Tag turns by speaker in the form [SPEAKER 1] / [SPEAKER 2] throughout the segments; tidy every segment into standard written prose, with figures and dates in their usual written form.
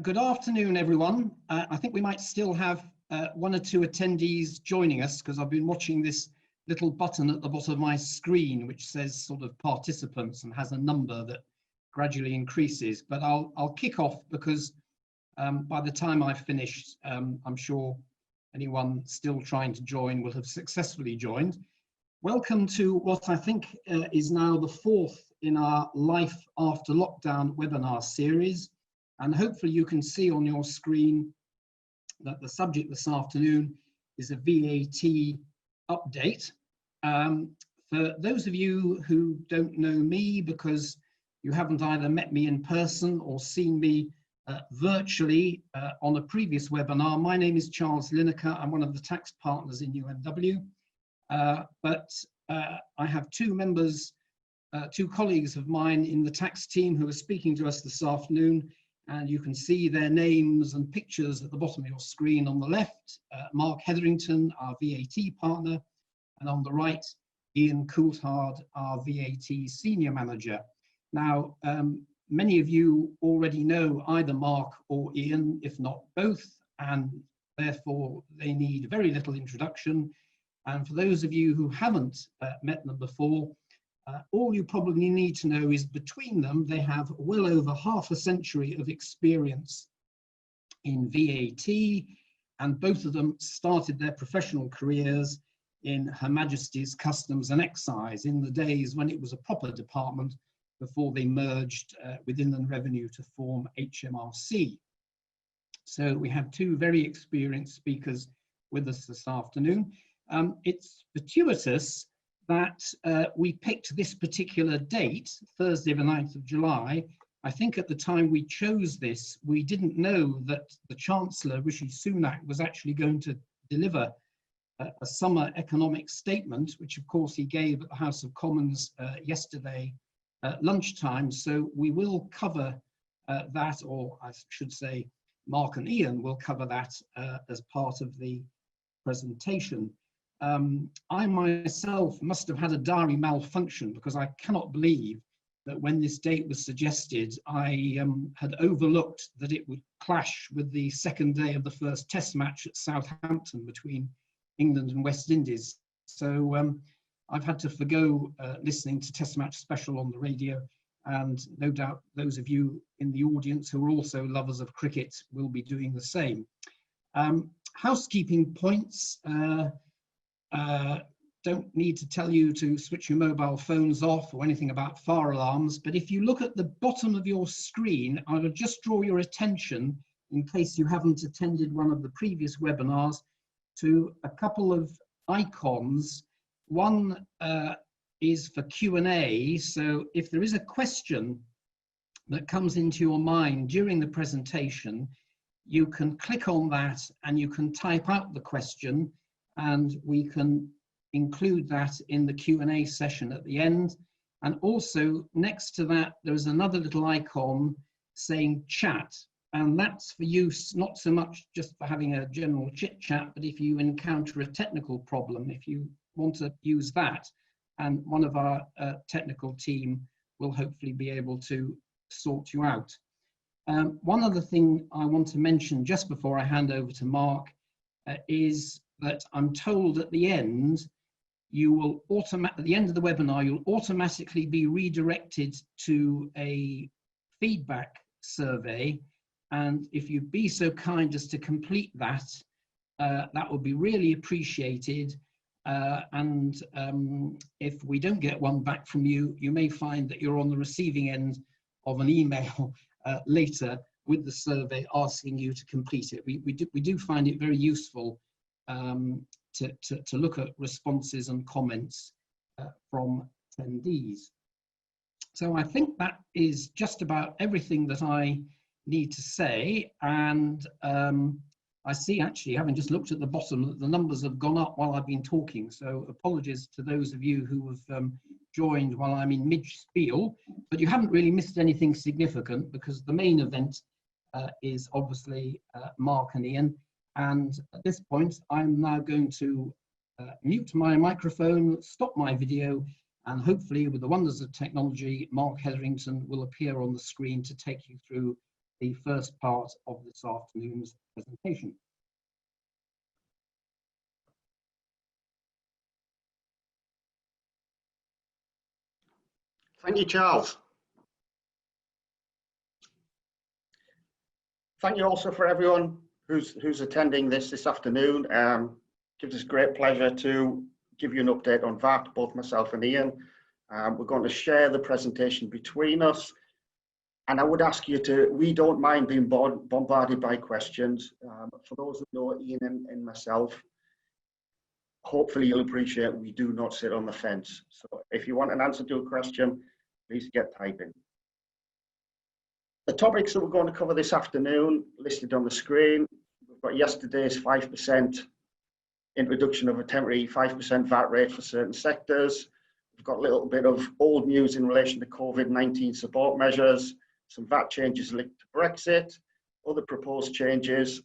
[SPEAKER 1] Good afternoon, everyone. I think we might still have one or two attendees joining us because I've been watching this little button at the bottom of my screen which says sort of participants and has a number that gradually increases. But I'll kick off because by the time I've finished, I'm sure anyone still trying to join will have successfully joined. Welcome to what I think is now the fourth in our Life After Lockdown webinar series. And hopefully you can see on your screen that the subject this afternoon is a VAT update. For those of you who don't know me because you haven't either met me in person or seen me virtually on a previous webinar, my name is Charles Lineker. I'm one of the tax partners in UNW. But I have two colleagues of mine in the tax team who are speaking to us this afternoon. And you can see their names and pictures at the bottom of your screen. On the left, Mark Hetherington, our VAT partner, and on the right, Ian Coulthard, our VAT Senior Manager. Now, many of you already know either Mark or Ian, if not both, and therefore they need very little introduction. And for those of you who haven't met them before, all you probably need to know is between them, they have well over half a century of experience in VAT, and both of them started their professional careers in Her Majesty's Customs and Excise in the days when it was a proper department before they merged with Inland Revenue to form HMRC. So we have two very experienced speakers with us this afternoon. It's fortuitous that we picked this particular date, Thursday the 9th of July. I think at the time we chose this, we didn't know that the Chancellor, Rishi Sunak, was actually going to deliver a summer economic statement, which of course he gave at the House of Commons yesterday at lunchtime. So we will cover that, or I should say Mark and Ian will cover that as part of the presentation. I myself must have had a diary malfunction because I cannot believe that when this date was suggested, I had overlooked that it would clash with the second day of the first test match at Southampton between England and West Indies. So I've had to forgo listening to Test Match Special on the radio, and no doubt those of you in the audience who are also lovers of cricket will be doing the same. Housekeeping points. Don't need to tell you to switch your mobile phones off or anything about fire alarms, but if you look at the bottom of your screen, I will just draw your attention, in case you haven't attended one of the previous webinars, to a couple of icons. One is for Q&A, so if there is a question that comes into your mind during the presentation, you can click on that and you can type out the question, and we can include that in the Q&A session at the end. And also next to that, there's another little icon saying chat, and that's for use not so much just for having a general chit chat, but if you encounter a technical problem, if you want to use that, and one of our technical team will hopefully be able to sort you out. One other thing I want to mention just before I hand over to Mark is that I'm told at the end, you will at the end of the webinar, you'll automatically be redirected to a feedback survey. And if you'd be so kind as to complete that, that would be really appreciated. If we don't get one back from you, you may find that you're on the receiving end of an email later with the survey asking you to complete it. We do find it very useful to look at responses and comments from attendees. So I think that is just about everything that I need to say. And I see, actually, having just looked at the bottom, that the numbers have gone up while I've been talking. So apologies to those of you who have joined while I'm in mid-spiel, but you haven't really missed anything significant because the main event is obviously Mark and Ian. And at this point, I'm now going to mute my microphone, stop my video, and hopefully with the wonders of technology, Mark Hetherington will appear on the screen to take you through the first part of this afternoon's presentation.
[SPEAKER 2] Thank you, Charles. Thank you also for everyone who's attending this afternoon. Gives us great pleasure to give you an update on VAT, both myself and Ian. We're going to share the presentation between us. And I would ask you to, we don't mind being bombarded by questions. For those that know Ian and myself, hopefully you'll appreciate we do not sit on the fence. So if you want an answer to a question, please get typing. The topics that we're going to cover this afternoon, listed on the screen, we've got yesterday's 5% introduction of a temporary 5% VAT rate for certain sectors. We've got a little bit of old news in relation to COVID-19 support measures, some VAT changes linked to Brexit, other proposed changes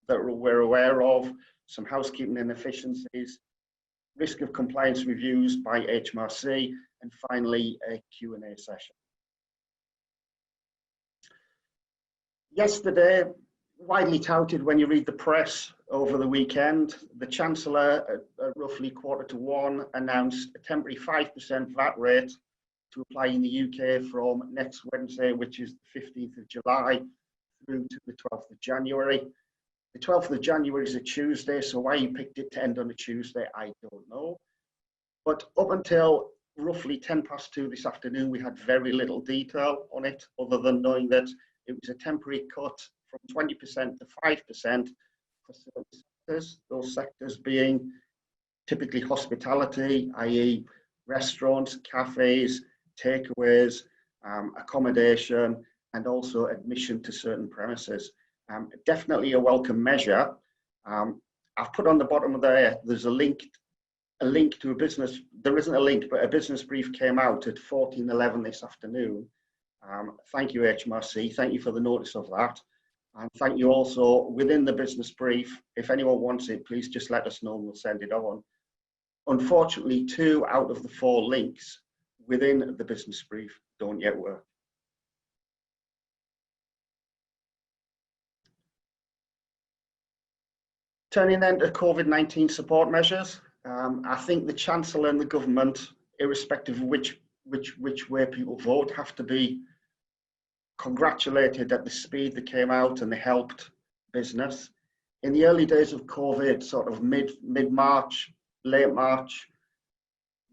[SPEAKER 2] that we're aware of, some housekeeping inefficiencies, risk of compliance reviews by HMRC, and finally a Q&A session. Yesterday, widely touted when you read the press over the weekend, the Chancellor at roughly 1:15 announced a temporary 5% VAT rate to apply in the UK from next Wednesday, which is the 15th of July, through to the 12th of January. The 12th of January is a Tuesday, so why you picked it to end on a Tuesday, I don't know. But up until roughly 2:10 this afternoon, we had very little detail on it, other than knowing that it was a temporary cut from 20% to 5% for certain sectors, those sectors being typically hospitality, i.e. restaurants, cafes, takeaways, accommodation, and also admission to certain premises. Definitely a welcome measure. I've put on the bottom of there's a link to a business, there isn't a link, but a business brief came out at 14:11 this afternoon. Thank you, HMRC, thank you for the notice of that. And thank you also within the business brief. If anyone wants it, please just let us know and we'll send it on. Unfortunately, 2 out of the 4 links within the business brief don't yet work. Turning then to COVID-19 support measures, I think the Chancellor and the government, irrespective of which way people vote, have to be congratulated at the speed that came out and they helped business. In the early days of COVID, sort of mid-March, late March,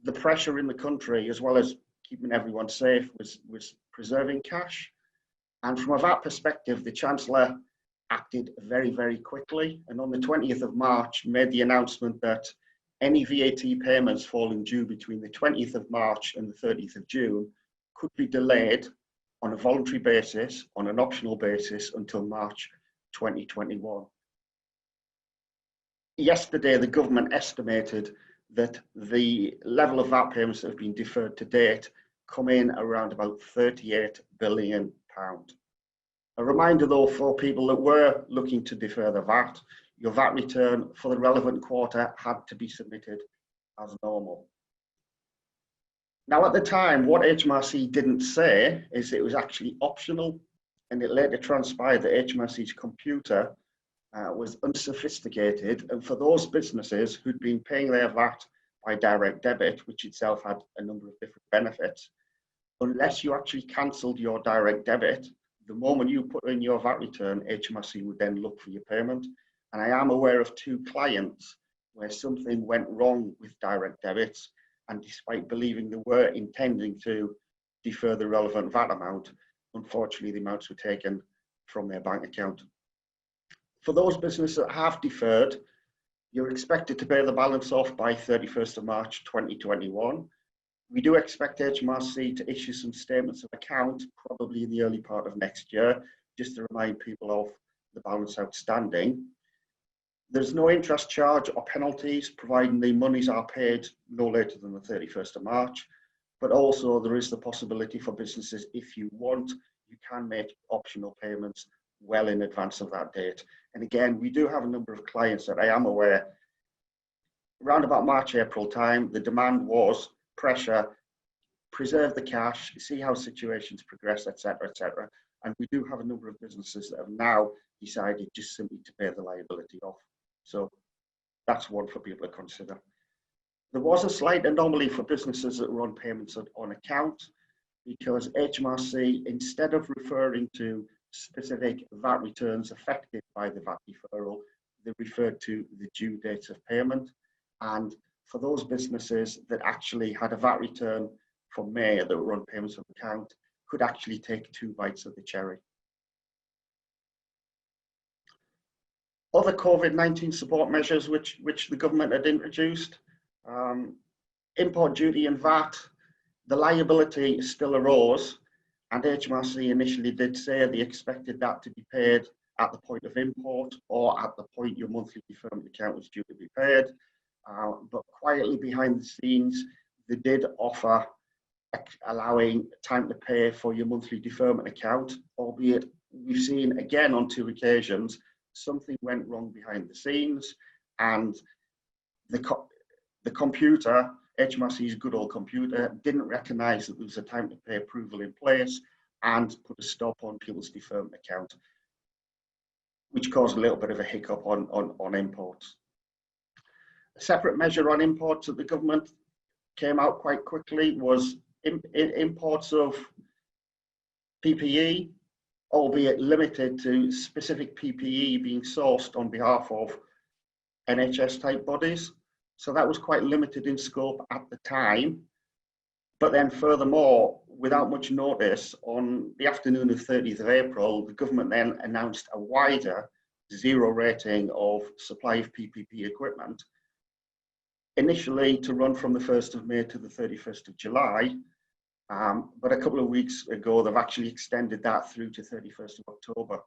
[SPEAKER 2] the pressure in the country, as well as keeping everyone safe, was preserving cash. And from a VAT perspective, the Chancellor acted very, very quickly. And on the 20th of March, made the announcement that any VAT payments falling due between the 20th of March and the 30th of June could be delayed on a voluntary basis, on an optional basis, until March 2021. Yesterday, the government estimated that the level of VAT payments that have been deferred to date come in around about £38 billion. A reminder though, for people that were looking to defer the VAT, your VAT return for the relevant quarter had to be submitted as normal. Now at the time, what HMRC didn't say is it was actually optional, and it later transpired that HMRC's computer was unsophisticated, and for those businesses who'd been paying their VAT by direct debit, which itself had a number of different benefits, unless you actually cancelled your direct debit, the moment you put in your VAT return, HMRC would then look for your payment. And I am aware of 2 clients where something went wrong with direct debits, and despite believing they were intending to defer the relevant VAT amount, unfortunately the amounts were taken from their bank account. For those businesses that have deferred, you're expected to pay the balance off by 31st of March 2021. We do expect HMRC to issue some statements of account probably in the early part of next year, just to remind people of the balance outstanding. There's no interest charge or penalties, providing the monies are paid no later than the 31st of March. But also there is the possibility for businesses, if you want, you can make optional payments well in advance of that date. And again, we do have a number of clients that I am aware, around about March, April time, the demand was pressure, preserve the cash, see how situations progress, etc., etc. And we do have a number of businesses that have now decided just simply to pay the liability off. So that's one for people to consider. There was a slight anomaly for businesses that were on payments on account, because HMRC, instead of referring to specific VAT returns affected by the VAT deferral, they referred to the due dates of payment. And for those businesses that actually had a VAT return for May that were on payments on account, could actually take 2 bites of the cherry. Other COVID-19 support measures which the government had introduced, import duty and VAT, the liability still arose, and HMRC initially did say they expected that to be paid at the point of import or at the point your monthly deferment account was due to be paid. But quietly behind the scenes, they did offer allowing time to pay for your monthly deferment account, albeit we've seen again on 2 occasions, something went wrong behind the scenes, and the computer, HMRC's good old computer, didn't recognise that there was a time to pay approval in place and put a stop on people's deferment account, which caused a little bit of a hiccup on imports. A separate measure on imports that the government came out quite quickly was imports of PPE, albeit limited to specific PPE being sourced on behalf of NHS type bodies. So that was quite limited in scope at the time. But then furthermore, without much notice, on the afternoon of 30th of April, the government then announced a wider 0 rating of supply of PPE equipment, initially to run from the 1st of May to the 31st of July. But a couple of weeks ago, they've actually extended that through to 31st of October.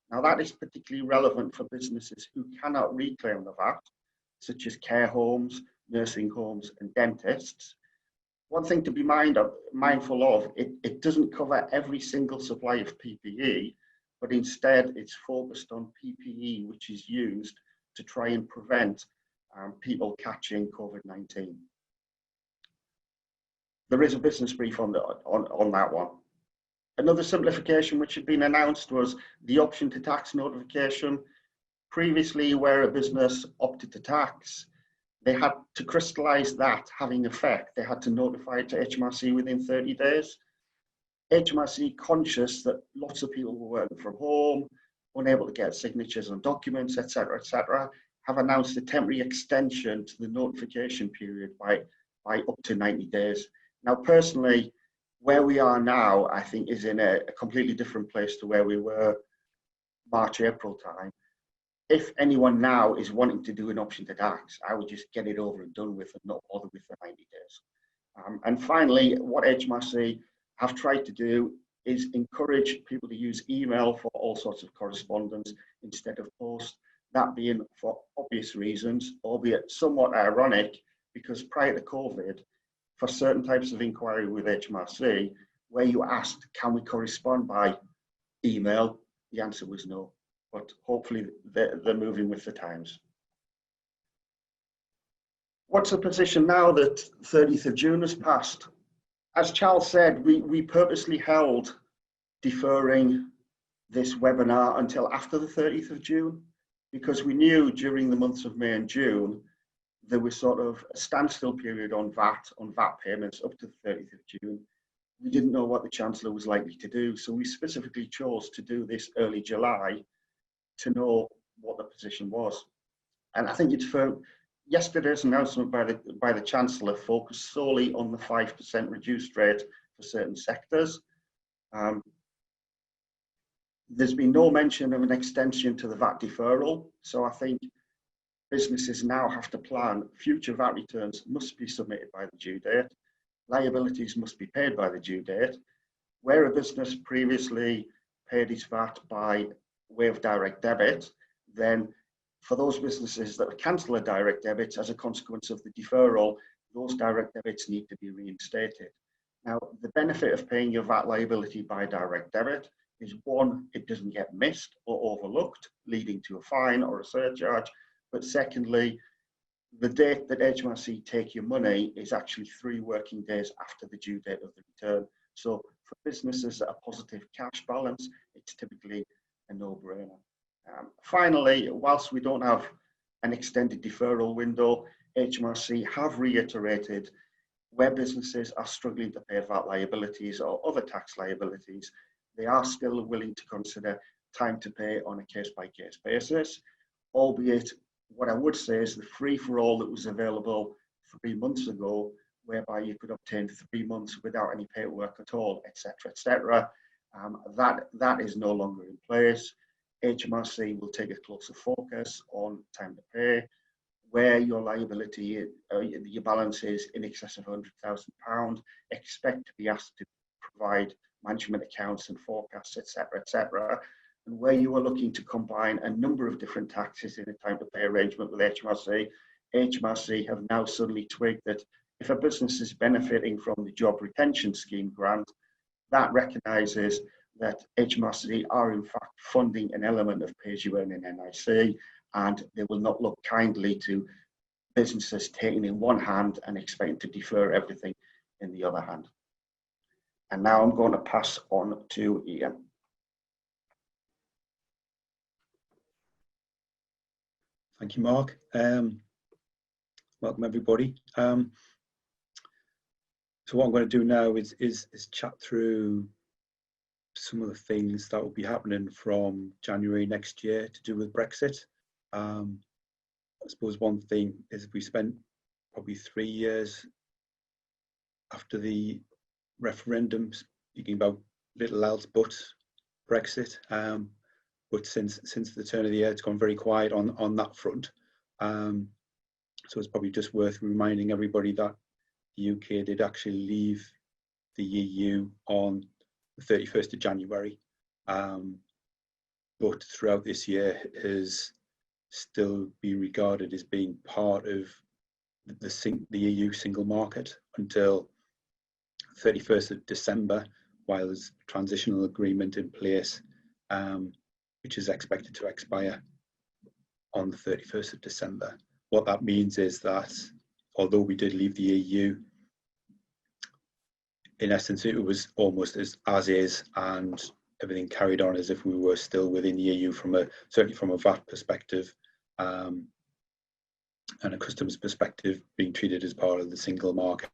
[SPEAKER 2] Now that is particularly relevant for businesses who cannot reclaim the VAT, such as care homes, nursing homes and dentists. One thing to be mindful of, it doesn't cover every single supply of PPE, but instead it's focused on PPE which is used to try and prevent people catching COVID-19. There is a business brief on that one. Another simplification which had been announced was the option to tax notification. Previously, where a business opted to tax, they had to crystallise that having effect. They had to notify it to HMRC within 30 days. HMRC, conscious that lots of people were working from home, unable to get signatures on documents, etc., have announced a temporary extension to the notification period by up to 90 days. Now, personally, where we are now, I think, is in a completely different place to where we were March, April time. If anyone now is wanting to do an option to tax, I would just get it over and done with and not bother with the 90 days. And finally, what HMRC have tried to do is encourage people to use email for all sorts of correspondence instead of post, that being for obvious reasons, albeit somewhat ironic, because prior to COVID, for certain types of inquiry with HMRC, where you asked, can we correspond by email? The answer was no, but hopefully they're moving with the times. What's the position now that 30th of June has passed? As Charles said, we purposely held deferring this webinar until after the 30th of June, because we knew during the months of May and June, there was sort of a standstill period on VAT payments up to the 30th of June. We didn't know what the Chancellor was likely to do, so we specifically chose to do this early July to know what the position was. And I think it's for yesterday's announcement by the Chancellor focused solely on the 5% reduced rate for certain sectors. There's been no mention of an extension to the VAT deferral, so I think businesses now have to plan future VAT returns must be submitted by the due date. Liabilities must be paid by the due date. Where a business previously paid its VAT by way of direct debit, then for those businesses that cancel a direct debit as a consequence of the deferral, those direct debits need to be reinstated. Now, the benefit of paying your VAT liability by direct debit is, one, it doesn't get missed or overlooked, leading to a fine or a surcharge. But secondly, the date that HMRC take your money is actually 3 working days after the due date of the return. So for businesses that are positive cash balance, it's typically a no-brainer. Finally, whilst we don't have an extended deferral window, HMRC have reiterated where businesses are struggling to pay VAT liabilities or other tax liabilities, they are still willing to consider time to pay on a case-by-case basis, albeit what I would say is the free-for-all that was available 3 months ago, whereby you could obtain 3 months without any paperwork at all, etc., that is no longer in place. HMRC will take a closer focus on time to pay, where your liability, your balance is in excess of £100,000, expect to be asked to provide management accounts and forecasts, etc., and where you are looking to combine a number of different taxes in a time to pay arrangement with HMRC, HMRC have now suddenly twigged that if a business is benefiting from the Job Retention Scheme grant, that recognises that HMRC are in fact funding an element of pay-as-you-earn in NIC, and they will not look kindly to businesses taking in one hand and expecting to defer everything in the other hand. And now I'm going to pass on to Ian.
[SPEAKER 3] Thank you, Mark. Welcome everybody. So what I'm going to do now is chat through some of the things that will be happening from January next year to do with Brexit. I suppose one thing is we spent probably 3 years after the referendum speaking about little else but Brexit. But since the turn of the year, it's gone very quiet on that front. So it's probably just worth reminding everybody that the UK did actually leave the EU on the 31st of January. But throughout this year has still been regarded as being part of the EU single market until 31st of December, while there's a transitional agreement in place, which is expected to expire on the 31st of December. What that means is that although we did leave the EU, in essence, it was almost as is, and everything carried on as if we were still within the EU certainly from a VAT perspective, and a customs perspective, being treated as part of the single market.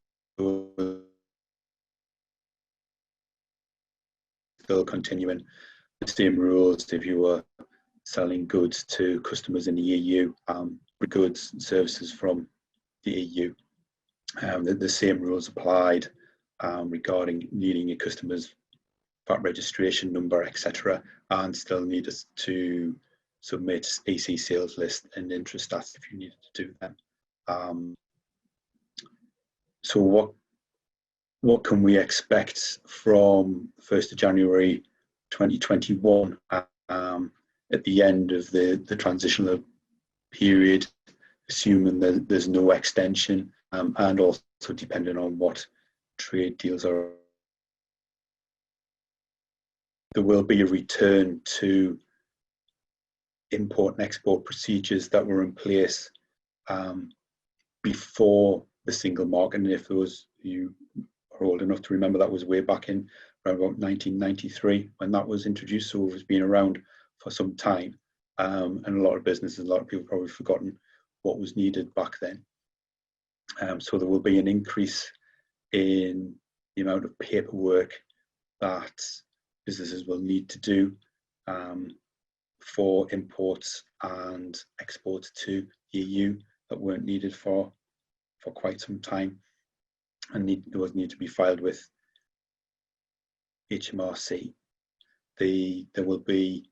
[SPEAKER 3] Still continuing the same rules if you were selling goods to customers in the EU, goods and services from the EU. The same rules applied regarding needing your customer's VAT registration number, etc., and still need us to submit EC sales list and interest stats if you needed to do them. So what can we expect from 1st of January 2021 at the end of the transitional period, assuming that there's no extension, and also depending on what trade deals are? There will be a return to import and export procedures that were in place before the single market. And if those you are old enough to remember, that was way back in around about 1993 when that was introduced, so it's been around for some time, and a lot of businesses, a lot of people probably forgotten what was needed back then. So there will be an increase in the amount of paperwork that businesses will need to do for imports and exports to the EU that weren't needed for quite some time, and those need to be filed with HMRC. There will be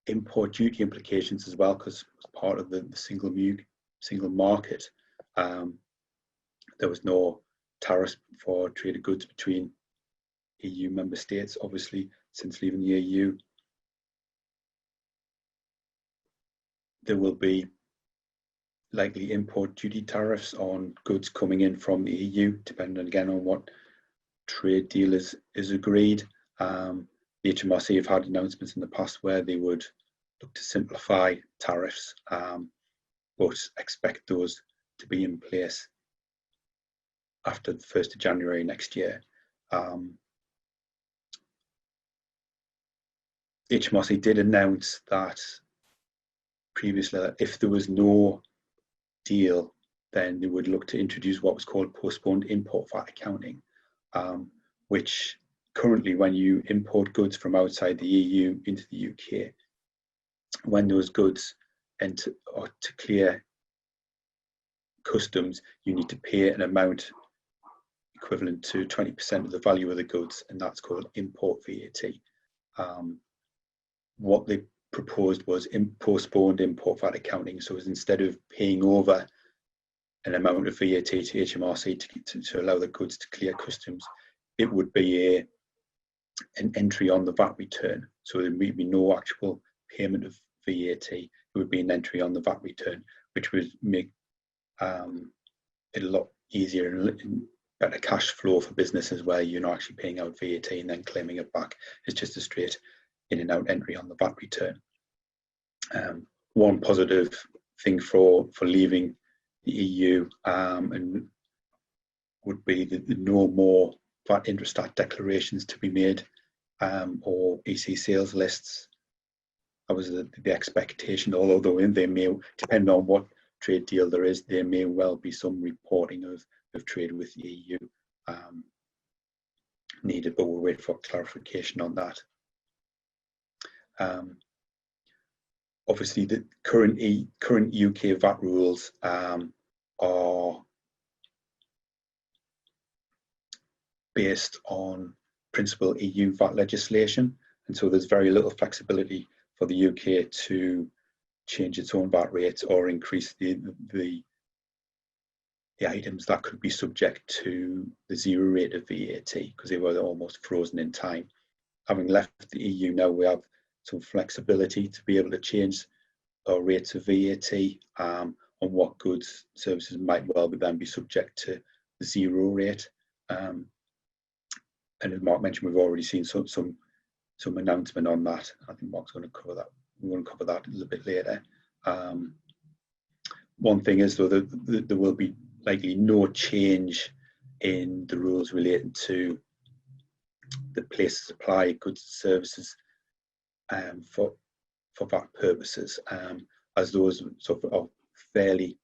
[SPEAKER 3] import duty implications as well, because as part of the single market, there was no tariffs for traded goods between EU member states. Obviously, since leaving the EU, there will be likely import duty tariffs on goods coming in from the EU, depending again on what trade deal is agreed. The HMRC have had announcements in the past where they would look to simplify tariffs, but expect those to be in place after the 1st of January next year. HMRC did announce that previously, if there was no deal, then they would look to introduce what was called postponed import VAT accounting, which currently, when you import goods from outside the EU into the UK, when those goods enter or to clear customs, you need to pay an amount equivalent to 20% of the value of the goods, and that's called import VAT. What they proposed was postponed import VAT accounting. So instead of paying over an amount of VAT to HMRC to allow the goods to clear customs, it would be an entry on the VAT return. So there would be no actual payment of VAT. It would be an entry on the VAT return, which would make it a lot easier and better cash flow for businesses where you're not actually paying out VAT and then claiming it back. It's just a straight in and out entry on the VAT return. One positive thing for leaving the EU and would be that no more VAT Intrastat declarations to be made or EC sales lists. That was the expectation, although they may, depend on what trade deal there is, there may well be some reporting of trade with the EU needed, but we'll wait for clarification on that. Obviously, the current UK VAT rules are based on principal EU VAT legislation, and so there's very little flexibility for the UK to change its own VAT rates or increase the items that could be subject to the zero rate of VAT, because they were almost frozen in time. Having left the EU now, we have some flexibility to be able to change our rates of VAT on what goods, services might well then be subject to the zero rate. And as Mark mentioned, we've already seen some announcement on that. I think Mark's going to cover that. We're going to cover that a little bit later. One thing is, though, that there will be likely no change in the rules relating to the place to supply goods and services for VAT purposes, as those sort of are fairly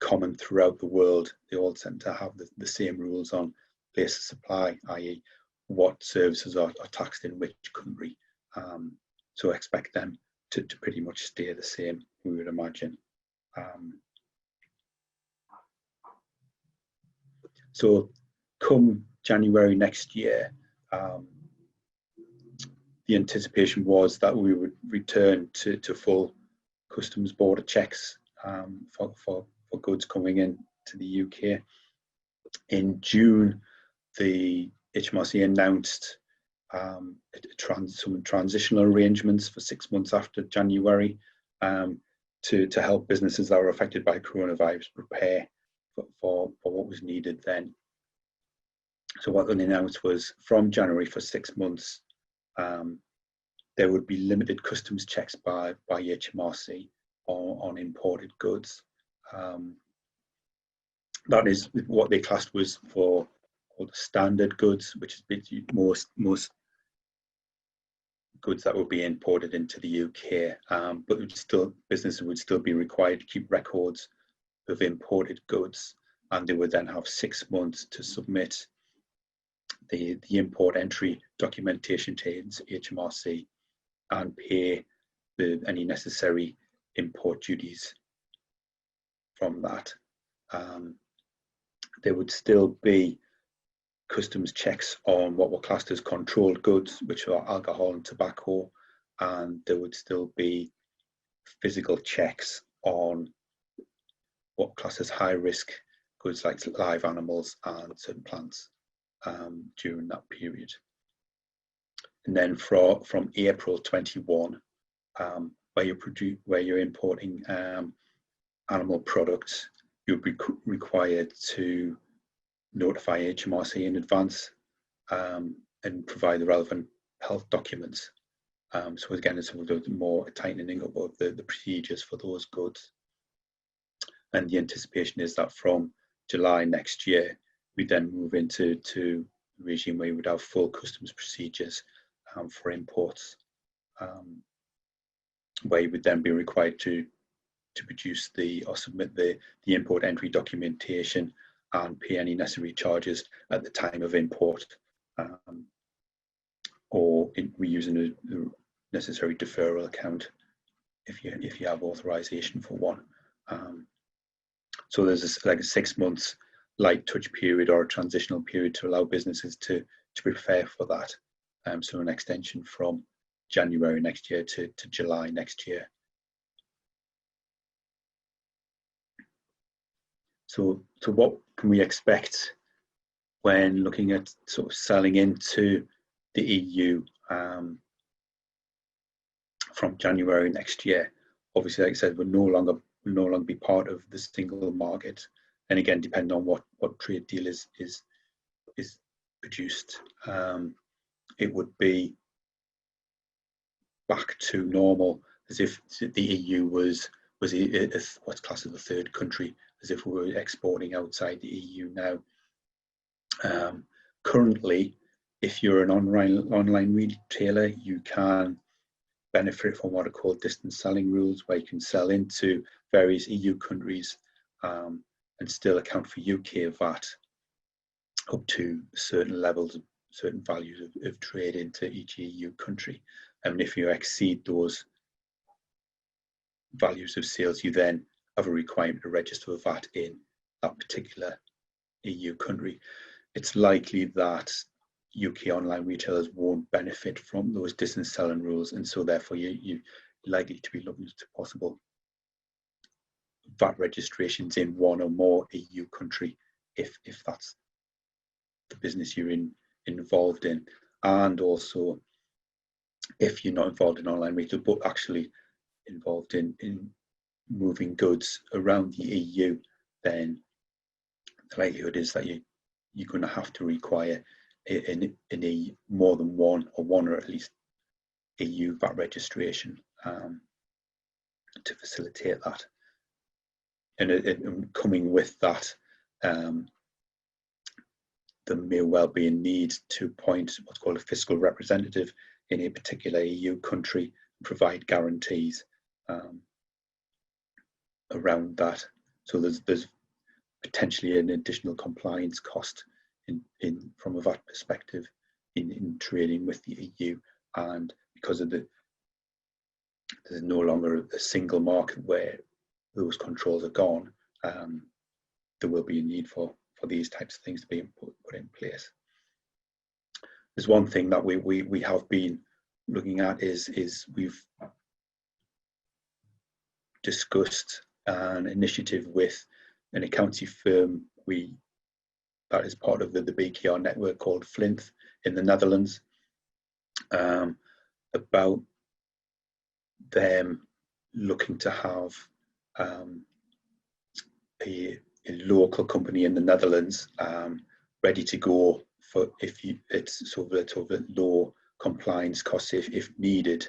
[SPEAKER 3] common throughout the world. They all tend to have the same rules on place of supply, i.e. what services are taxed in which country. So expect them to pretty much stay the same, we would imagine. So come January next year, the anticipation was that we would return to full customs border checks for goods coming in to the UK. In June, the HMRC announced some transitional arrangements for 6 months after January to help businesses that were affected by coronavirus prepare for what was needed then. So what they announced was from January for 6 months, there would be limited customs checks by HMRC on imported goods. That is what they classed was for the standard goods, which is basically most goods that would be imported into the UK, but businesses would still be required to keep records of imported goods, and they would then have 6 months to submit the import entry documentation to HMRC and pay any necessary import duties from that. There would still be customs checks on what were classed as controlled goods, which are alcohol and tobacco, and there would still be physical checks on what classed as high risk goods like live animals and certain plants during that period. And then from April 21, where you're importing animal products, you'll be required to notify HMRC in advance and provide the relevant health documents. So again, it's a more tightening up of the procedures for those goods. And the anticipation is that from July next year, we then move into regime where you would have full customs procedures for imports, where you would then be required to produce or submit the import entry documentation and pay any necessary charges at the time of import, or we're using a necessary deferral account if you have authorization for one. So there's like a 6 months light touch period or a transitional period to allow businesses to prepare for that. So an extension from January next year to July next year. So what can we expect when looking at sort of selling into the EU from January next year? Obviously, like I said, will no longer be part of the single market, and again, depending on what trade deal is produced, it would be back to normal, as if the EU was what's classed as a third country, as if we were exporting outside the EU now. Currently, if you're an online retailer, you can benefit from what are called distance selling rules, where you can sell into various EU countries and still account for UK VAT up to certain levels, certain values of trade into each EU country. And if you exceed those values of sales, you then have a requirement to register VAT in that particular EU country. It's likely that UK online retailers won't benefit from those distance selling rules, and so therefore you're likely to be looking at possible VAT registrations in one or more EU country if that's the business you're involved in. And also, if you're not involved in online retail but actually involved in moving goods around the EU, then the likelihood is that you're going to have to require in a more than one or at least EU VAT registration to facilitate that. And coming with that, there may well be a need to appoint what's called a fiscal representative in a particular EU country and provide guarantees around that. So there's potentially an additional compliance cost from a VAT perspective in trading with the EU, and because of there's no longer a single market where those controls are gone, there will be a need for these types of things to be put in place. There's one thing that we have been looking at is we've discussed an initiative with an accountancy firm that is part of the BKR network called Flint in the Netherlands, about them looking to have a local company in the Netherlands ready to go for it's sort of low compliance costs if needed.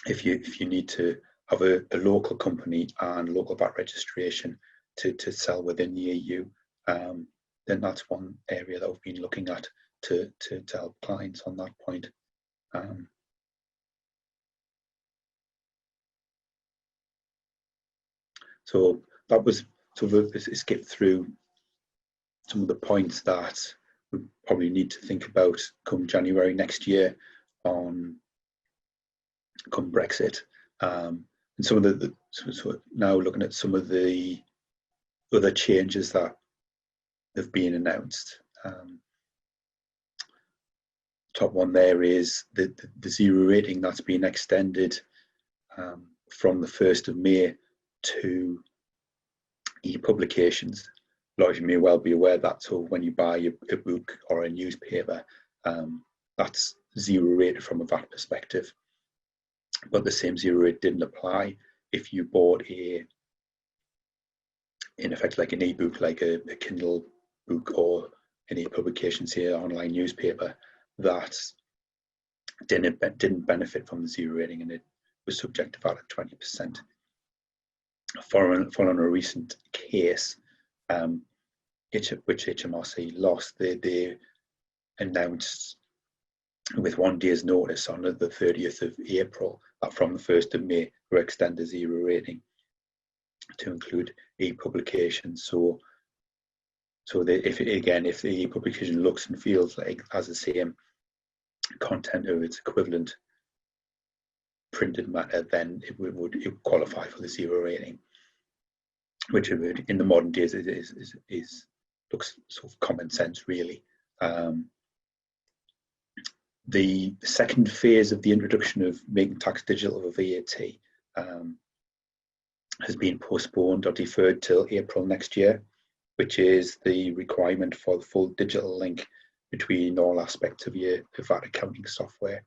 [SPEAKER 3] If you need to have a local company and local VAT registration to sell within the EU, then that's one area that we've been looking at to help clients on that point. So that was sort of a skip through some of the points that we probably need to think about come January next year come Brexit. And some of the so now looking at some of the other changes that have been announced. Top one there is the zero rating that's been extended from the 1st of May to e-publications. A lot of you may well be aware that, so when you buy a book or a newspaper, that's zero rated from a VAT perspective. But the same zero rate didn't apply if you bought in effect like an e-book, like a Kindle book or any publications here, online newspaper, that didn't benefit from the zero rating, and it was subject to VAT at 20%. Following a recent case, which HMRC lost, they announced with 1 day's notice on the 30th of April that from the 1st of May we're extending zero rating to include e-publications. So that if the e-publication looks and feels like has the same content of its equivalent printed matter, then it would qualify for the zero rating, which would, in the modern days looks sort of common sense, really. The second phase of the introduction of making tax digital for VAT has been postponed or deferred till April next year, which is the requirement for the full digital link between all aspects of your VAT accounting software.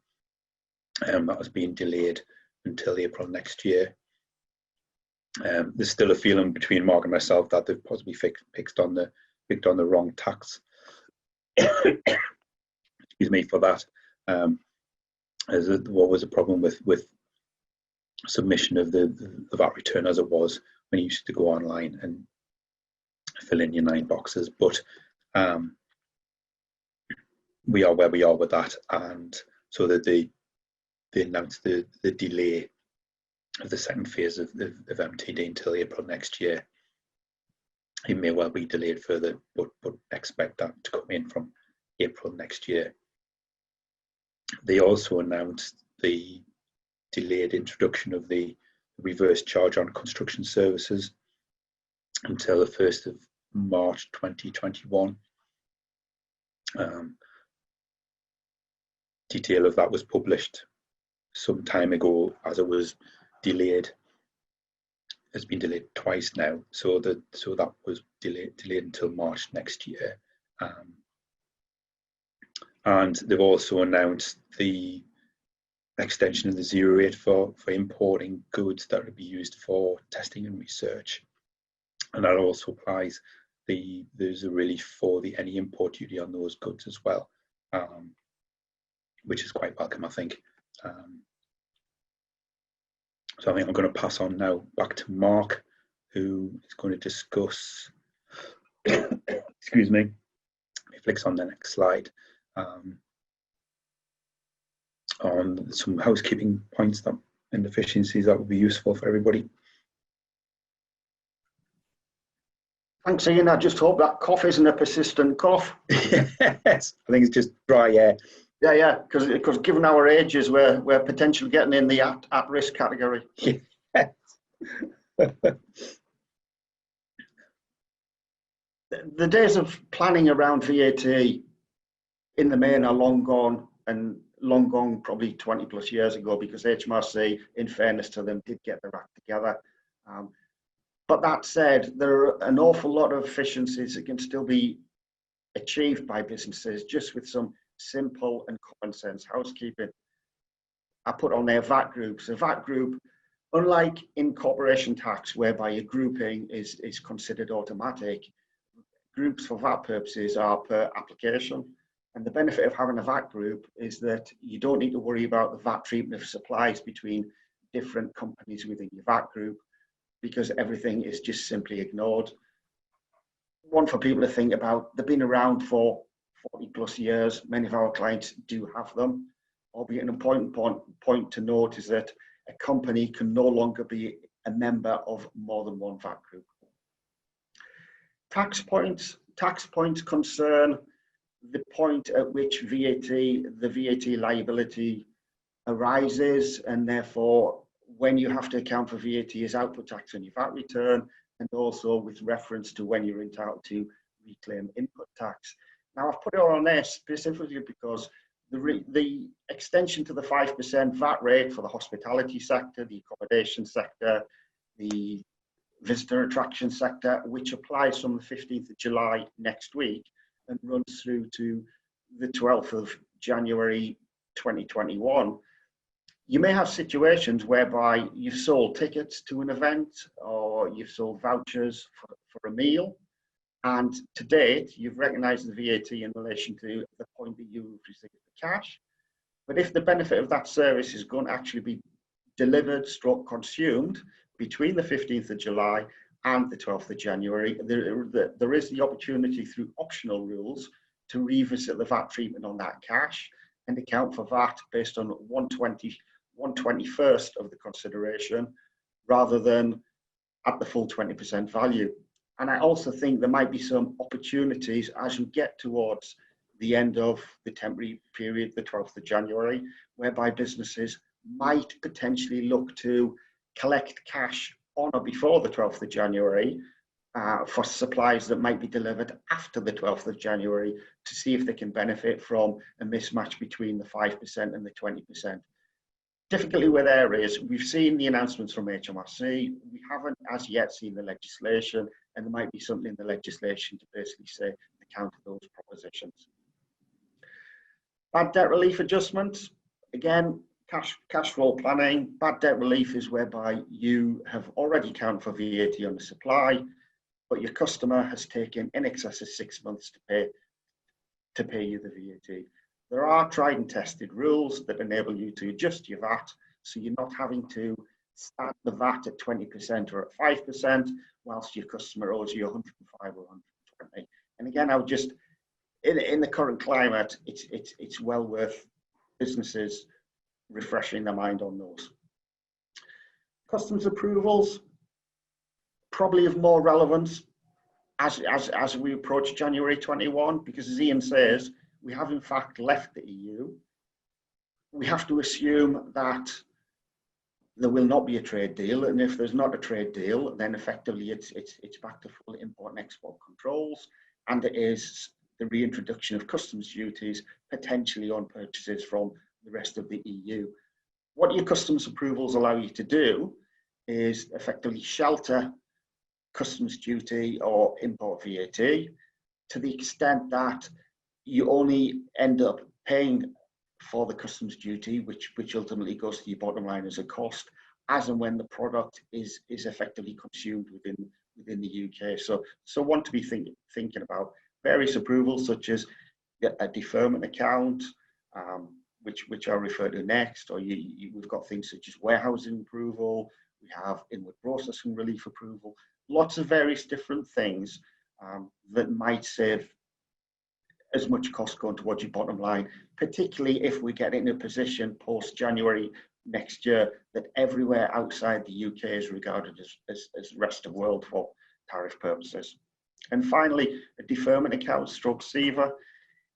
[SPEAKER 3] That has been delayed until April next year. There's still a feeling between Mark and myself that they've possibly picked on the wrong tax. Excuse me for that. What was a problem with submission of the VAT return as it was when you used to go online and fill in your 9 boxes, but we are where we are with that, and so that they announced the delay of the second phase of MTD until April next year. It may well be delayed further, but expect that to come in from April next year. They also announced the delayed introduction of the reverse charge on construction services until the 1st of March 2021. Detail of that was published some time ago, as it was delayed. It's been delayed twice now, so that was delayed until March next year. And they've also announced the extension of the zero rate for importing goods that would be used for testing and research, and that also applies. There's a relief for any import duty on those goods as well, which is quite welcome, I think. So I think I'm going to pass on now back to Mark, who is going to discuss, excuse me, he flicks on the next slide, on some housekeeping points and efficiencies that would be useful for everybody.
[SPEAKER 2] Thanks, Ian. I just hope that cough isn't a persistent cough.
[SPEAKER 3] Yes, I think it's just dry air.
[SPEAKER 2] Yeah, because given our ages, we're potentially getting in the at-risk category.
[SPEAKER 3] Yes.
[SPEAKER 2] The days of planning around VAT in the main are long gone, and long gone probably 20 plus years ago, because HMRC, in fairness to them, did get their act together. But that said, there are an awful lot of efficiencies that can still be achieved by businesses just with some simple and common sense housekeeping. I put on there VAT groups. A VAT group, unlike in corporation tax, whereby your grouping is considered automatic, groups for VAT purposes are per application. And the benefit of having a VAT group is that you don't need to worry about the VAT treatment of supplies between different companies within your VAT group, because everything is just simply ignored. One for people to think about, they've been around for 40 plus years. Many of our clients do have them. Albeit an important point to note is that a company can no longer be a member of more than one VAT group. Tax points concern the point at which the VAT liability arises, and therefore when you have to account for VAT as output tax on your VAT return, and also with reference to when you're entitled to reclaim input tax. Now, I've put it on there specifically because the extension to the 5% VAT rate for the hospitality sector, the accommodation sector, the visitor attraction sector, which applies from the 15th of July next week and runs through to the 12th of January 2021. You may have situations whereby you've sold tickets to an event or you've sold vouchers for a meal, and to date you've recognised the VAT in relation to the point that you received the cash. But if the benefit of that service is going to actually be delivered / consumed between the 15th of July and the 12th of January, there is the opportunity through optional rules to revisit the VAT treatment on that cash and account for VAT based on 1/21st of the consideration rather than at the full 20% value. And I also think there might be some opportunities as you get towards the end of the temporary period, the 12th of January, whereby businesses might potentially look to collect cash on or before the 12th of January for supplies that might be delivered after the 12th of January to see if they can benefit from a mismatch between the 5% and the 20%. Difficulty with there is we've seen the announcements from HMRC, we haven't as yet seen the legislation, and there might be something in the legislation to basically say to counter those propositions. Bad debt relief adjustments, again, cash flow planning. Bad debt relief is whereby you have already accounted for VAT on the supply, but your customer has taken in excess of 6 months to pay you the VAT. There are tried and tested rules that enable you to adjust your VAT, so you're not having to start the VAT at 20% or at 5%, whilst your customer owes you 105 or 120. And again, I would just, in the current climate, it's well worth businesses refreshing their mind on those. Customs approvals, probably of more relevance as we approach January 21, because as Ian says, we have in fact left the EU. We have to assume that there will not be a trade deal, and if there's not a trade deal, then effectively it's back to full import and export controls, and it is the reintroduction of customs duties potentially on purchases from the rest of the EU. What your customs approvals allow you to do is effectively shelter customs duty or import VAT to the extent that you only end up paying for the customs duty, which ultimately goes to your bottom line as a cost, as and when the product is effectively consumed within the UK. So want to be thinking about various approvals such as a deferment account, which I'll refer to next, or we've got things such as warehousing approval, we have inward processing relief approval, lots of various different things that might save as much cost going towards your bottom line, particularly if we get in a position post-January next year that everywhere outside the UK is regarded as rest of world for tariff purposes. And finally, a deferment account stroke SEVA.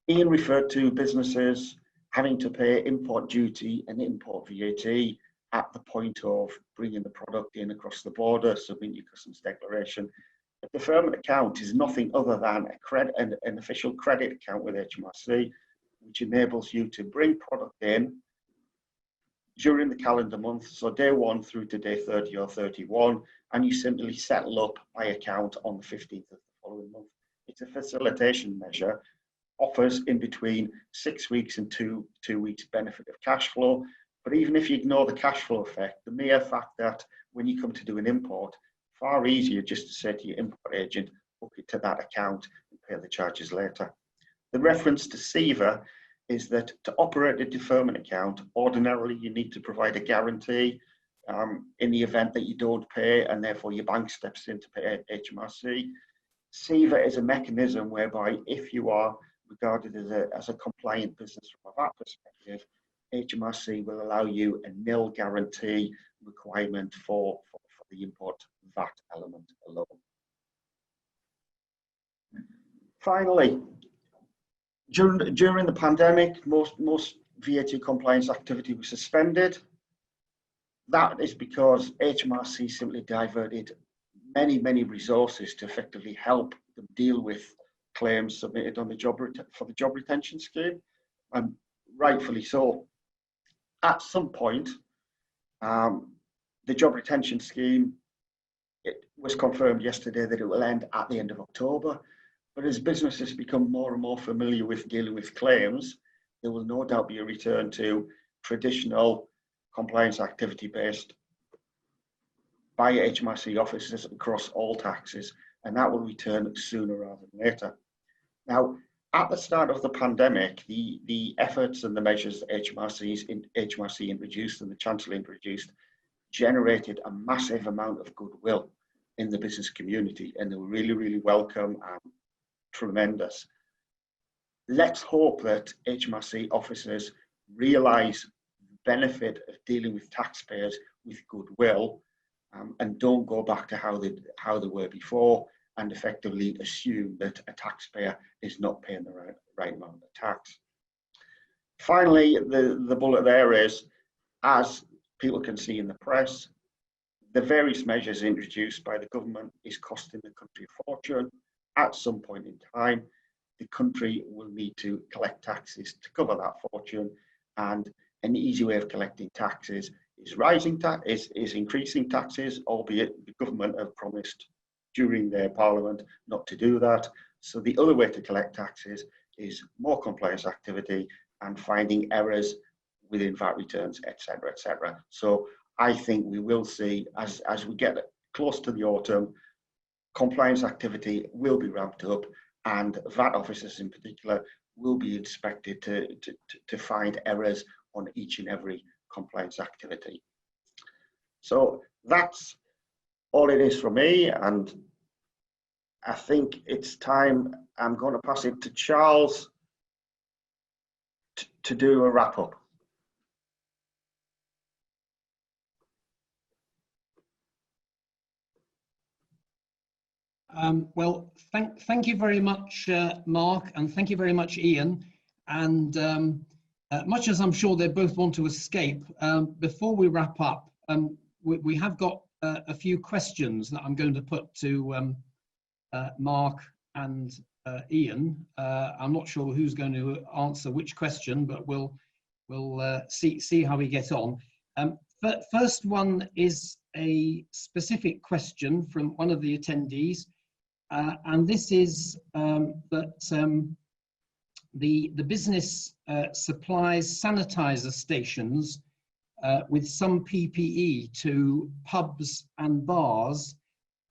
[SPEAKER 2] Ian referred to businesses having to pay import duty and import VAT at the point of bringing the product in across the border, submitting your customs declaration. A deferment account is nothing other than an official credit account with HMRC, which enables you to bring product in during the calendar month, so day 1 through to day 30 or 31, and you simply settle up by account on the 15th of the following month. It's a facilitation measure, offers in between 6 weeks and two weeks benefit of cash flow. But even if you ignore the cash flow effect, the mere fact that when you come to do an import, far easier just to say to your import agent, book it to that account and pay the charges later. The reference to SEVA is that to operate a deferment account, ordinarily you need to provide a guarantee in the event that you don't pay, and therefore your bank steps in to pay HMRC. SEVA is a mechanism whereby if you are regarded as a compliant business from a VAT perspective, HMRC will allow you a nil guarantee requirement for the import VAT element alone. Finally, during the pandemic, most VAT compliance activity was suspended. That is because HMRC simply diverted many resources to effectively help them deal with claims submitted on the for the job retention scheme, and rightfully so. At some point, the job retention scheme, it was confirmed yesterday that it will end at the end of October. But as businesses become more and more familiar with dealing with claims, there will no doubt be a return to traditional compliance activity based by HMRC officers across all taxes, and that will return sooner rather than later. Now, at the start of the pandemic, the efforts and the measures that HMRC introduced and the Chancellor introduced generated a massive amount of goodwill in the business community, and they were really welcome and tremendous. let's hope that HMRC officers realise the benefit of dealing with taxpayers with goodwill, and don't go back to how they were before and effectively assume that a taxpayer is not paying the right amount of tax. Finally, the bullet there is, as people can see in the press, the various measures introduced by the government is costing the country a fortune. At some point in time, the country will need to collect taxes to cover that fortune, and an easy way of collecting taxes is increasing taxes, albeit the government have promised during their parliament not to do that. So the other way to collect taxes is more compliance activity and finding errors within VAT returns, etc., etc. So I think we will see, as we get close to the autumn, compliance activity will be ramped up, and VAT officers in particular will be inspected to find errors on each and every compliance activity. So that's all it is for me, and I think it's time. I'm going to pass it to Charles to do a wrap up.
[SPEAKER 1] Well, thank you very much, Mark, and thank you very much, Ian. And much as I'm sure they both want to escape, before we wrap up, we have got a few questions that I'm going to put to Mark and Ian. I'm not sure who's going to answer which question, but we'll see how we get on. First one is a specific question from one of the attendees. And this is that the business supplies sanitizer stations with some PPE to pubs and bars,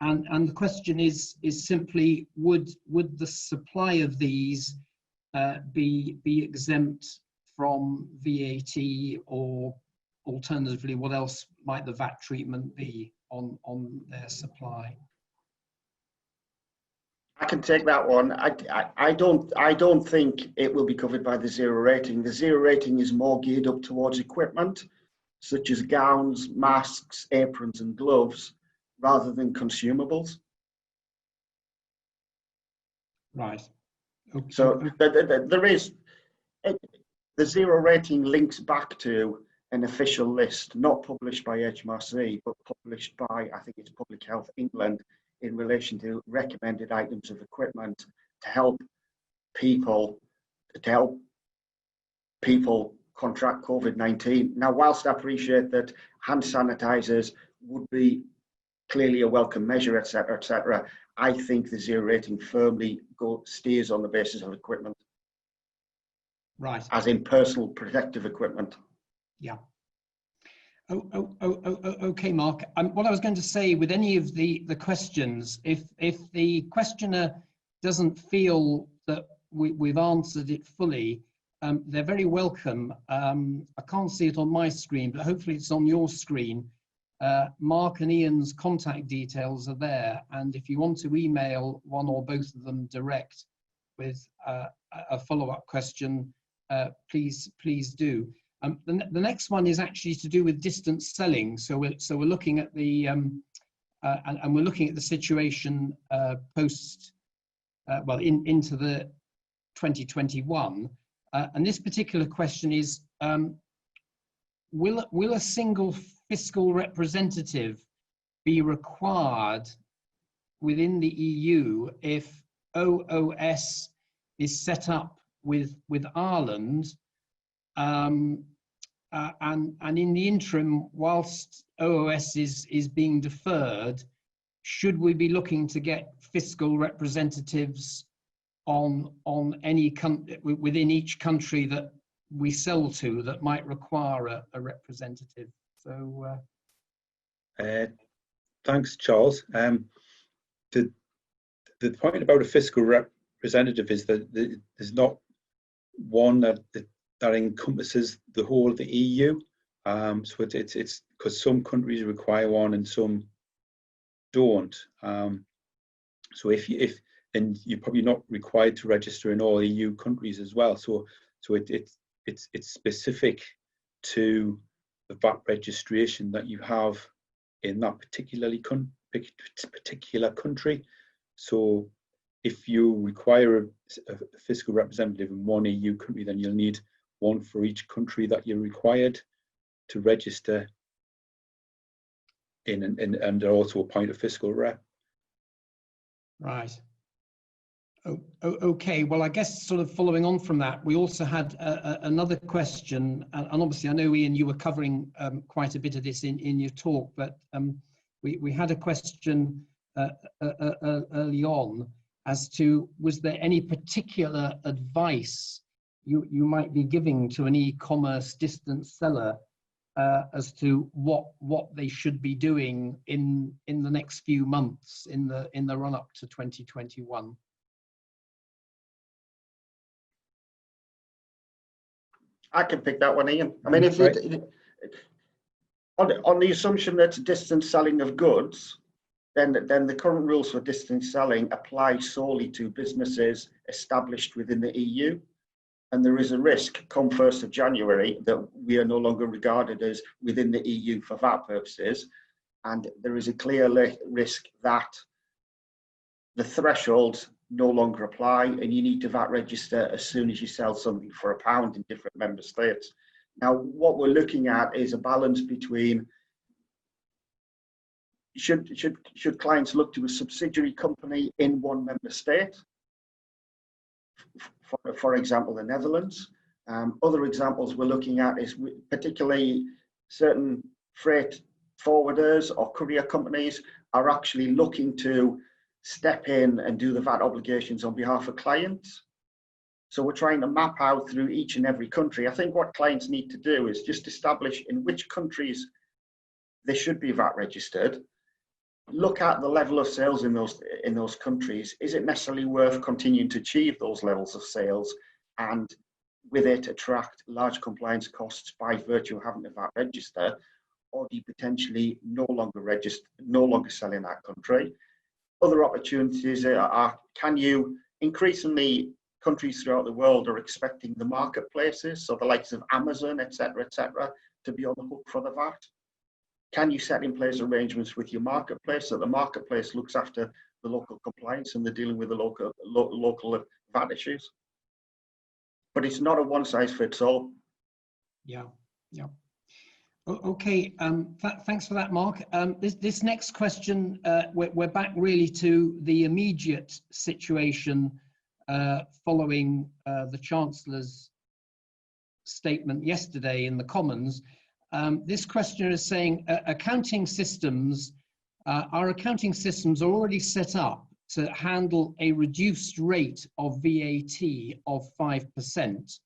[SPEAKER 1] and the question is simply, would the supply of these be exempt from VAT, or alternatively, what else might the VAT treatment be on their supply?
[SPEAKER 2] I can take that one. I don't think it will be covered by the zero rating. The zero rating is more geared up towards equipment, such as gowns, masks, aprons, and gloves, rather than consumables.
[SPEAKER 1] Right. Okay.
[SPEAKER 2] So there is the zero rating links back to an official list, not published by HMRC, but published by, I think it's Public Health England, in relation to recommended items of equipment to help people contract COVID-19. Now, whilst I appreciate that hand sanitizers would be clearly a welcome measure, etc., etc., I think the zero rating firmly steers on the basis of equipment.
[SPEAKER 1] Right.
[SPEAKER 2] As in personal protective equipment.
[SPEAKER 1] Yeah. Okay, Mark. What I was going to say with any of the questions, if the questioner doesn't feel that we've answered it fully, they're very welcome. I can't see it on my screen, but hopefully it's on your screen. Mark and Ian's contact details are there, and if you want to email one or both of them direct with a follow-up question, please do. The next one is actually to do with distance selling. So we're looking at the and we're looking at the situation post into the 2021. And this particular question is: will a single fiscal representative be required within the EU if OOS is set up with Ireland? And in the interim, whilst OOS is being deferred, should we be looking to get fiscal representatives on any within each country that we sell to that might require a representative? So,
[SPEAKER 3] thanks, Charles. The point about a fiscal representative is that there's not one that encompasses the whole of the EU. So it's because some countries require one and some don't. So if and you're probably not required to register in all EU countries as well. So it's specific to the VAT registration that you have in that particular country. So if you require a fiscal representative in one EU country, then you'll need one for each country that you're required to register in, and also appoint a fiscal rep.
[SPEAKER 1] Right. Okay, well, I guess sort of following on from that, we also had another question, and obviously I know, Ian, you were covering quite a bit of this in your talk, but we had a question early on as to, was there any particular advice you might be giving to an e-commerce distance seller as to what they should be doing in the next few months in the run-up to 2021?
[SPEAKER 2] I can pick that one, Ian. I mean, if on the assumption that it's distance selling of goods, then the current rules for distance selling apply solely to businesses established within the EU. And there is a risk come 1st of January that we are no longer regarded as within the EU for VAT purposes. And there is a clear risk that the thresholds no longer apply, and you need to VAT register as soon as you sell something for £1 in different member states. Now, what we're looking at is a balance between should clients look to a subsidiary company in one member state, for example, the Netherlands. Other examples we're looking at is particularly certain freight forwarders or courier companies are actually looking to step in and do the VAT obligations on behalf of clients. So we're trying to map out through each and every country. I think what clients need to do is just establish in which countries they should be VAT registered, look at the level of sales in those countries. Is it necessarily worth continuing to achieve those levels of sales, and with it attract large compliance costs by virtue of having to VAT register, or do you potentially no longer sell in that country? Other opportunities are, can you increasingly, countries throughout the world are expecting the marketplaces, so the likes of Amazon, etc., to be on the hook for the VAT. Can you set in place arrangements with your marketplace so the marketplace looks after the local compliance and they're dealing with the local VAT issues? But it's not a one size fits all.
[SPEAKER 1] Yeah. Okay, thanks for that, Mark. This next question, we're back really to the immediate situation following the Chancellor's statement yesterday in the Commons. This questioner is saying, our accounting systems are already set up to handle a reduced rate of VAT of 5%.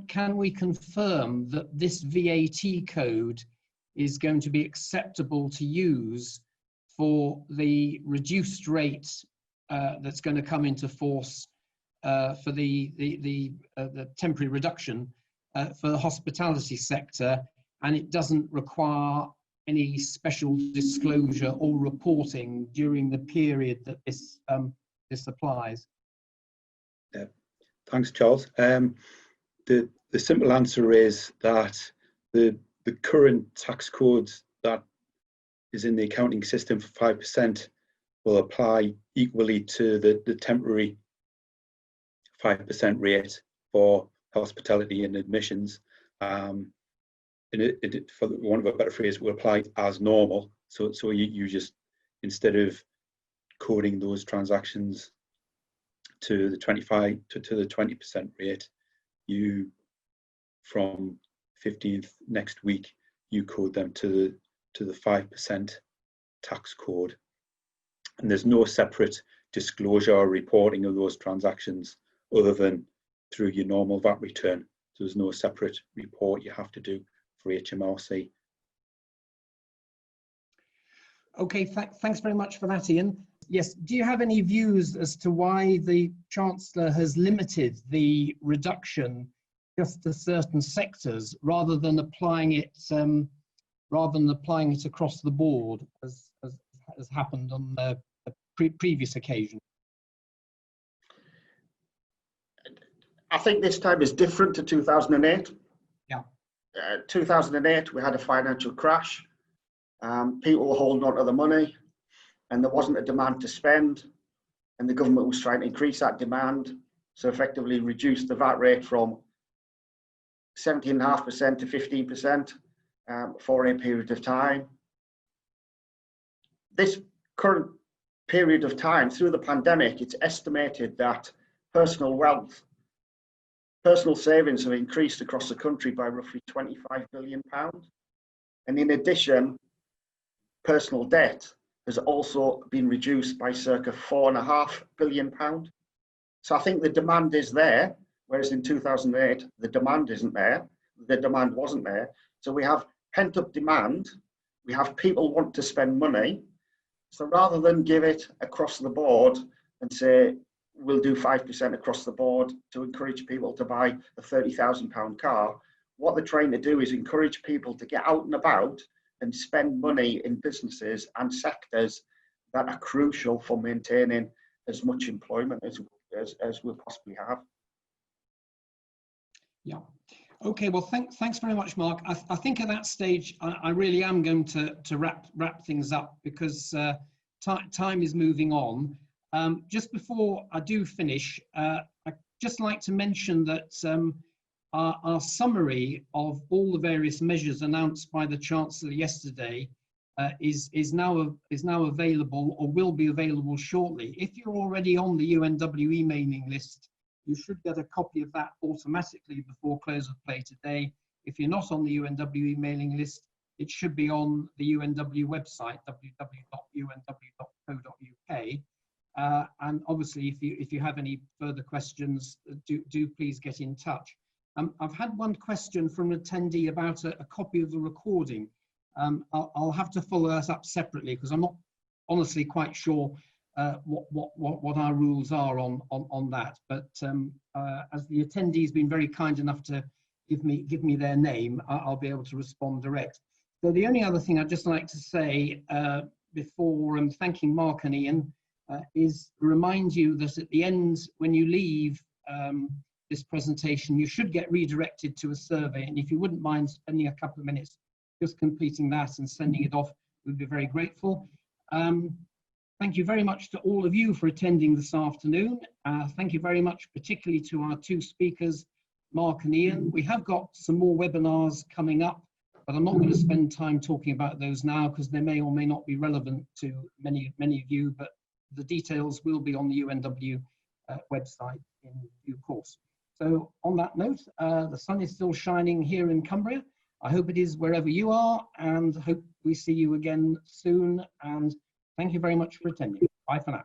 [SPEAKER 1] Can we confirm that this VAT code is going to be acceptable to use for the reduced rate that's going to come into force for the temporary reduction for the hospitality sector, and it doesn't require any special disclosure or reporting during the period that this applies?
[SPEAKER 3] Yeah. Thanks, Charles. The simple answer is that the current tax code that is in the accounting system for 5% will apply equally to the temporary 5% rate for hospitality and admissions. And it, for want of a better phrase, will apply as normal. So you just, instead of coding those transactions to the 25 to the 20% rate, you, from 15th next week, you code them to the 5% tax code, and there's no separate disclosure or reporting of those transactions other than through your normal VAT return. So there's no separate report you have to do for HMRC.
[SPEAKER 1] Okay, thanks very much for that, Ian. Yes, do you have any views as to why the Chancellor has limited the reduction just to certain sectors rather than applying it across the board, as happened on previous occasion?
[SPEAKER 2] I think this time is different to 2008.
[SPEAKER 1] Yeah.
[SPEAKER 2] 2008, we had a financial crash. People were holding on to the money, and there wasn't a demand to spend, and the government was trying to increase that demand, so effectively reduce the VAT rate from 17.5% to 15% for a period of time. This current period of time, through the pandemic, it's estimated that personal wealth, personal savings have increased across the country by roughly £25 billion. And in addition, personal debt has also been reduced by circa £4.5 billion. So I think the demand is there, whereas in 2008, the demand isn't there. The demand wasn't there. So we have pent-up demand. We have people want to spend money. So rather than give it across the board and say, we'll do 5% across the board to encourage people to buy a £30,000 car, what they're trying to do is encourage people to get out and about and spend money in businesses and sectors that are crucial for maintaining as much employment as we'll possibly have.
[SPEAKER 1] Yeah. Okay. Well, thanks very much, Mark. I think at that stage, I really am going to wrap things up, because time is moving on. Just before I do finish, I'd just like to mention that our summary of all the various measures announced by the Chancellor yesterday is now available, or will be available shortly. If you're already on the UNW emailing list, you should get a copy of that automatically before close of play today. If you're not on the UNW emailing list, it should be on the UNW website, www.unw.co.uk. And obviously, if you have any further questions, do please get in touch. I've had one question from an attendee about a copy of the recording. I'll have to follow that up separately, because I'm not honestly quite sure what our rules are on that. But as the attendee's been very kind enough to give me their name, I'll be able to respond direct. So the only other thing I'd just like to say before thanking Mark and Ian is remind you that at the end, when you leave this presentation, you should get redirected to a survey. And if you wouldn't mind spending a couple of minutes just completing that and sending it off, we'd be very grateful. Thank you very much to all of you for attending this afternoon. Thank you very much, particularly to our two speakers, Mark and Ian. We have got some more webinars coming up, but I'm not going to spend time talking about those now, because they may or may not be relevant to many of you, but the details will be on the UNW website in due course. So on that note, the sun is still shining here in Cumbria. I hope it is wherever you are, and hope we see you again soon. And thank you very much for attending. Bye for now.